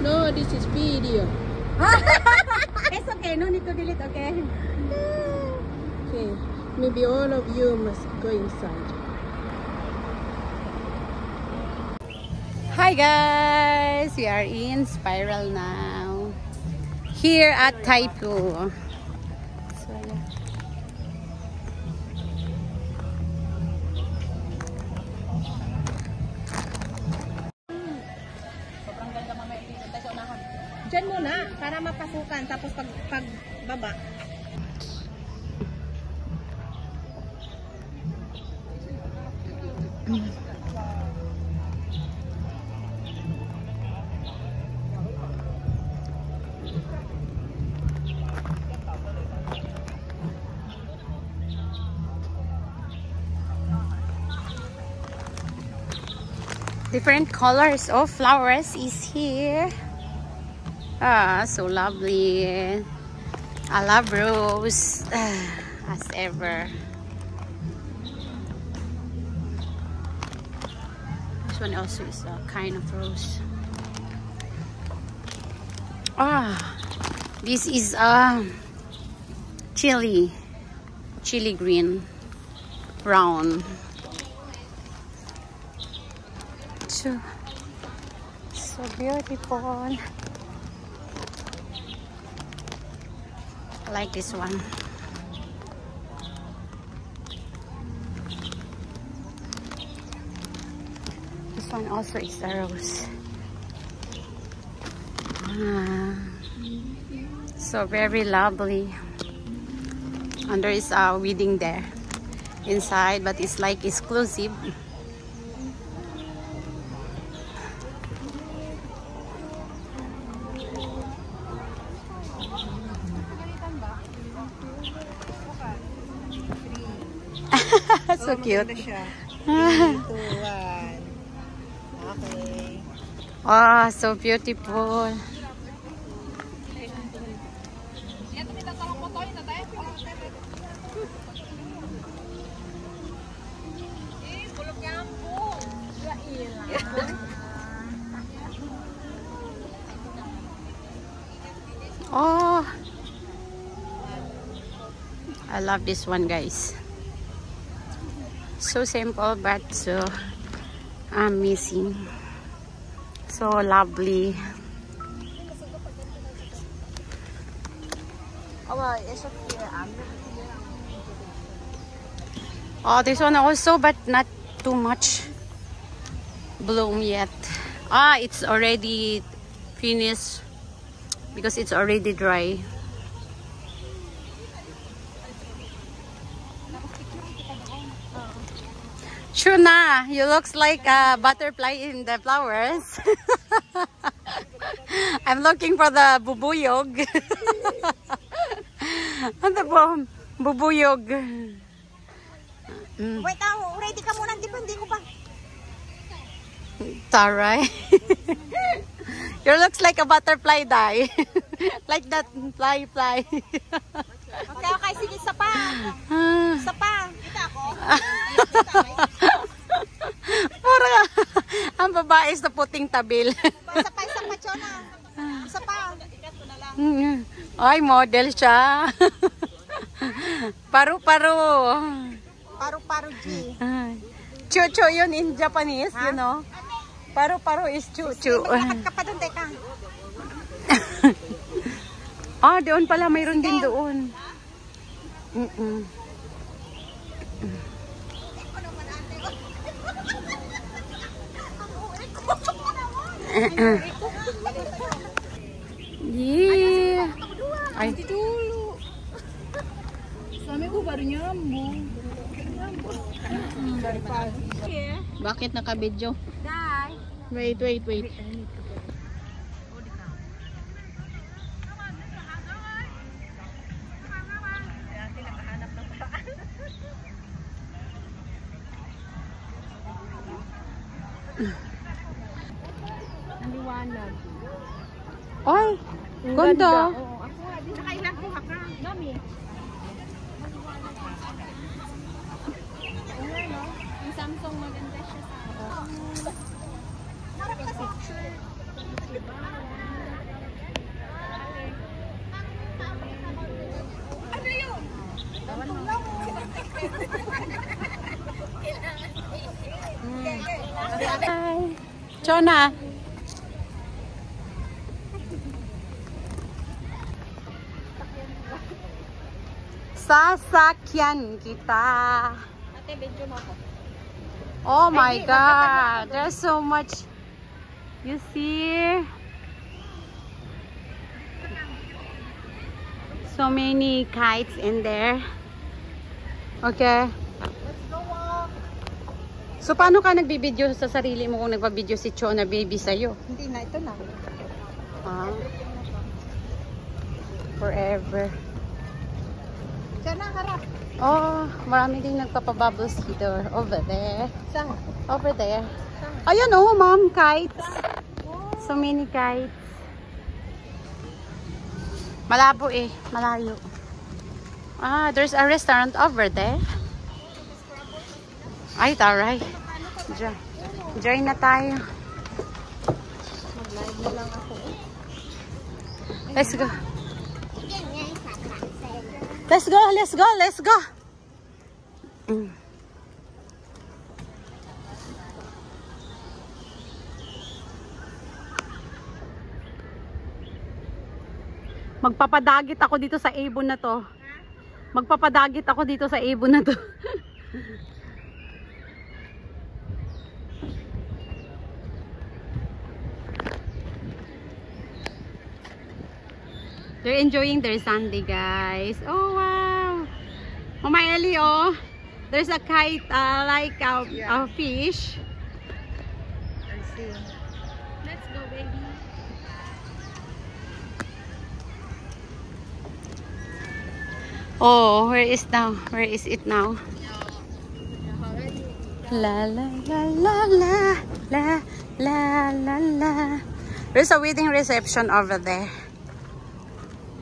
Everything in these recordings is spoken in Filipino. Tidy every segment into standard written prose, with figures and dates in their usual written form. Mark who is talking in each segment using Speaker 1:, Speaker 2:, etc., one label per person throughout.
Speaker 1: No, this is video.
Speaker 2: It's okay, no need to delete, okay?
Speaker 1: Okay, maybe all of you must go inside.
Speaker 2: Hi guys, we are in Spiral now. Here at Taipu. So, yeah. Sobrang ganda mamaya dito. Tayo sa unahan. Diyan muna, para mapasukan. Tapos pag baba. Different colors of flowers is here. Ah, so lovely. I love rose as ever. This one also is a kind of rose. Ah, this is chili green, brown. So beautiful. I like this one. This one also is a rose. So very lovely. And there is a wedding there inside, but it's like exclusive. So cute. 3, 2, 1. Okay. Oh, so beautiful. Oh, I love this one, guys. So simple but so amazing, so lovely. Oh, this one also, but not too much bloom yet. Ah, it's already finished because it's already dry. Shuna, you looks like a butterfly in the flowers. I'm looking for the bubuyog. Ano po? Bubuyog.
Speaker 3: Wait, ready ka muna, hindi ko pa.
Speaker 2: Taray. You looks like a butterfly, Dai. Like that fly.
Speaker 3: Okay, sige, isa pa. Isa pa. Kita ako.
Speaker 2: Parang ang babae is na puting tabil.
Speaker 3: Isa pa, Chona. Isa pa.
Speaker 2: Ay, model siya. Paru-paro.
Speaker 3: Paru-paro G.
Speaker 2: Chuchu yun in Japanese, you know. Paru-paro is chuchu.
Speaker 3: Maglakad ka pa doon, teka.
Speaker 2: Ah, doon pala, mayroon din doon. Yeah. Ay.
Speaker 1: Dulu. Suami ko baru nyambung. Dari pagi.
Speaker 2: Bakit naka-video?
Speaker 3: Dai.
Speaker 1: Wait.
Speaker 3: Liwanag.
Speaker 2: Ay, ganda.
Speaker 3: Tsaka ilang kuha ka. Dami. Yung Samsung maganda siya sa... Harap kasi.
Speaker 2: Shona. Sasakyan kita.
Speaker 3: Ate, video mo ako.
Speaker 2: Oh my God. There's so much. You see? So many kites in there. Okay. So, paano ka nagbibideo sa sarili mo kung nagpa-video si Chona baby sa'yo?
Speaker 3: Hindi na, ito na.
Speaker 2: Ah. Forever.
Speaker 3: Diyan na, harap.
Speaker 2: Oh, marami din nagpapabubbles dito. Over there.
Speaker 3: Saan?
Speaker 2: Over there. Ayan oh, mom, kites. So many kites. Malabo eh, malayo. Ah, there's a restaurant over there. Ay, taray. Join na tayo.
Speaker 3: Mag-live na lang ako.
Speaker 2: Let's go. Let's go, let's go, let's go. Magpapadagit ako dito sa ibon na to. Magpapadagit ako dito sa ibon na to. They're enjoying their Sunday, guys. Oh, wow. Mama Ellie, oh. There's a kite, like a fish.
Speaker 3: I see. Let's go, baby.
Speaker 2: Oh, where is it now? La la la la la la la la la. There's a wedding reception over there.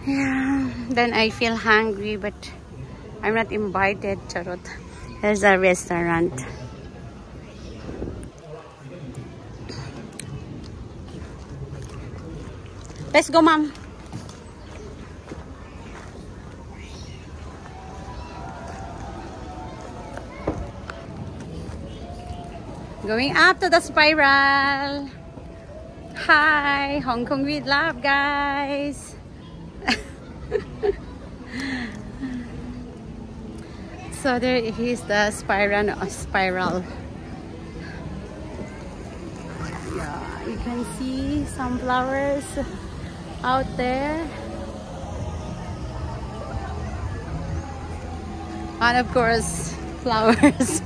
Speaker 2: Yeah, then I feel hungry, but I'm not invited. Charot. There's a restaurant. Let's go, mom. Going up to the spiral. Hi, Hong Kong with love, guys. So there is the spiral. Yeah, you can see some flowers out there. And of course, flowers.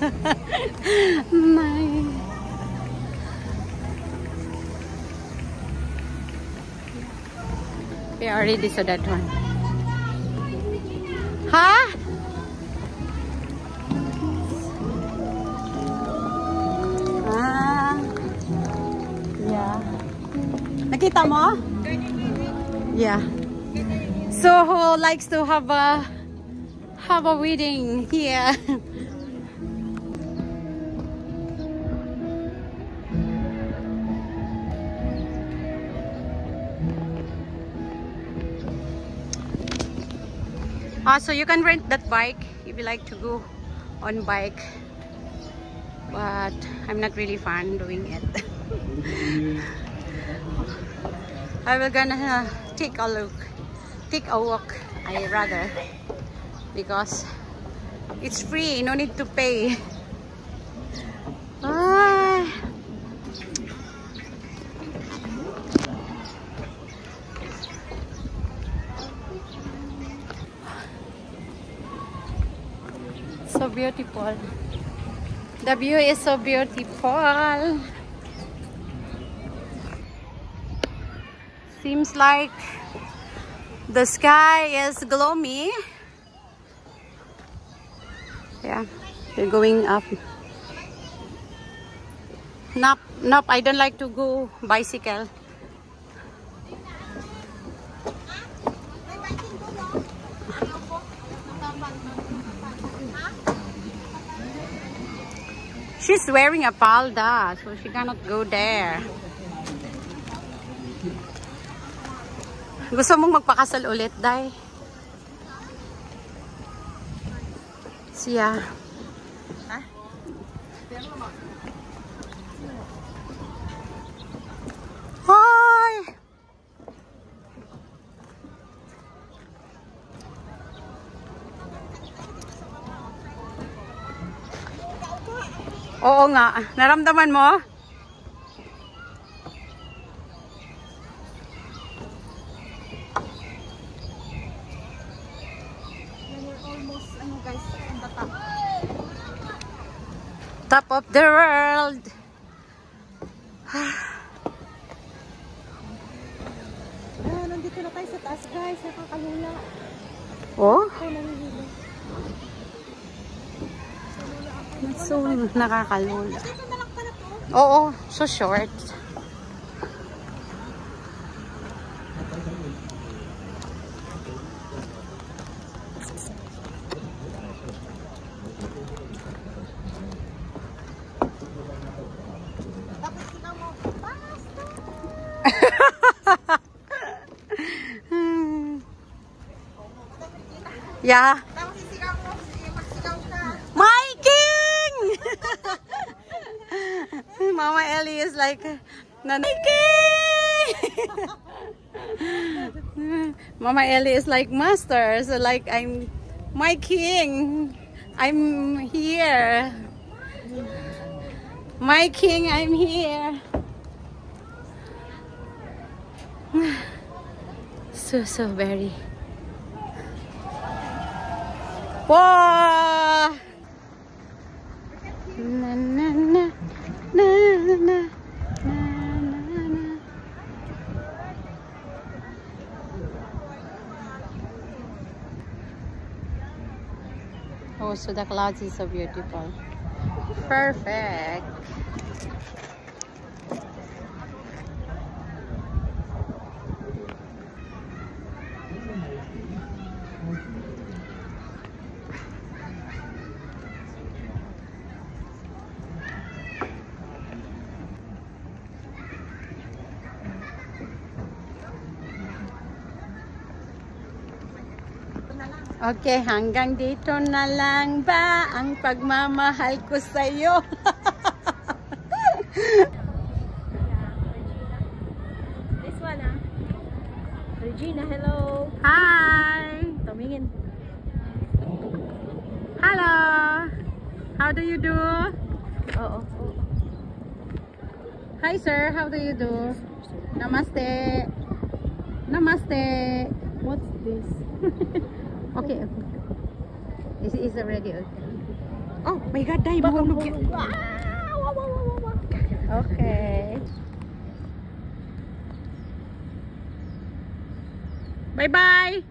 Speaker 2: Nice. We already saw that one. Huh? Ah. Yeah. Nakita mo? Yeah. So who likes to have a wedding here? So you can rent that bike if you like to go on bike, but I'm not really fun doing it. I will gonna take a walk. I rather, because it's free, no need to pay. So beautiful. The view is so beautiful. Seems like the sky is gloomy. Yeah, they're going up. Nope, I don't like to go bicycle. She's wearing a palda, so she cannot go there. Gusto mong magpakasal ulit, Day? Siya. Oo nga. Naramdaman mo?
Speaker 3: We're almost, ano guys, on the top.
Speaker 2: Top of the world.
Speaker 3: Nandito na tayo sa taas guys, nakakalula.
Speaker 2: Oh?
Speaker 3: Ako nanghihilo.
Speaker 2: So, nakakalula.
Speaker 3: Dito na lang pala to.
Speaker 2: Oo, so short.
Speaker 3: Tapos ikaw mo, basta.
Speaker 2: Yeah.
Speaker 3: Tapos isigaw mo, sige, magsigaw ka.
Speaker 2: My king! Mama Ellie is like, my king! Mama Ellie is like master, so like I'm my king. I'm here. My king, I'm here. So very. Wow! Na na na na na na na. Oh, so the clouds is so beautiful. Perfect. Okay, hanggang dito na lang ba ang pagmamahal ko sa'yo?
Speaker 3: This one ah. Regina, hello.
Speaker 2: Hi!
Speaker 3: Tumingin.
Speaker 2: Hello! How do you do?
Speaker 3: Oo.
Speaker 2: Hi sir, how do you do? Namaste! Namaste!
Speaker 3: What's this?
Speaker 2: Okay, okay. Is already okay.
Speaker 3: Oh my God, dahil mahulog yun.
Speaker 2: Okay. Bye-bye!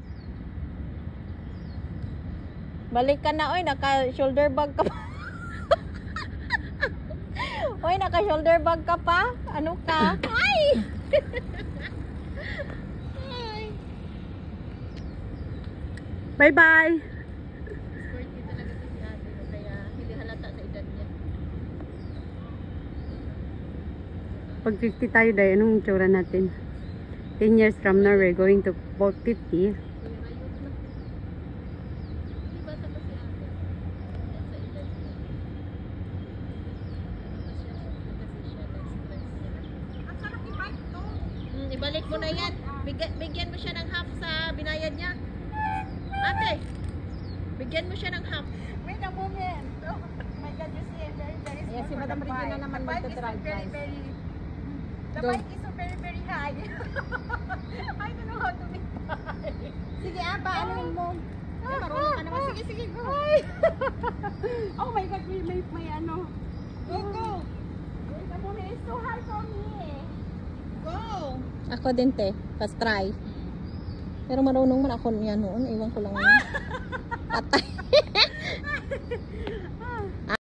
Speaker 3: Balik ka na, oy, naka-shoulder bag ka pa. Oy, naka-shoulder bag ka pa? Ano ka? Ay! Ay!
Speaker 2: Bye-bye!
Speaker 3: Sporty talaga si ate, no? Kaya hindi halata sa edad niya.
Speaker 2: Pag 50 tayo dahil, anong tsura natin? 10 years from now, we're going to about 50.
Speaker 3: Ibalik mo na yan. Bigyan mo siya ng half sa binayad niya. Ate, bigyan mo siya ng half. Wait a moment. Oh my God, you see, very small. Yes, si Madam Regina naman magdadrive, guys. The bike is so very high. I don't know how to make it. Sige, paano mo? Marunong ka naman. Sige, go.
Speaker 2: Oh my God, may ano.
Speaker 3: Go. Wait a moment, it's so hard for me. Go. Ako din, te. First try. Pero marunong man ako yan noon. Iwan ko lang. Patay.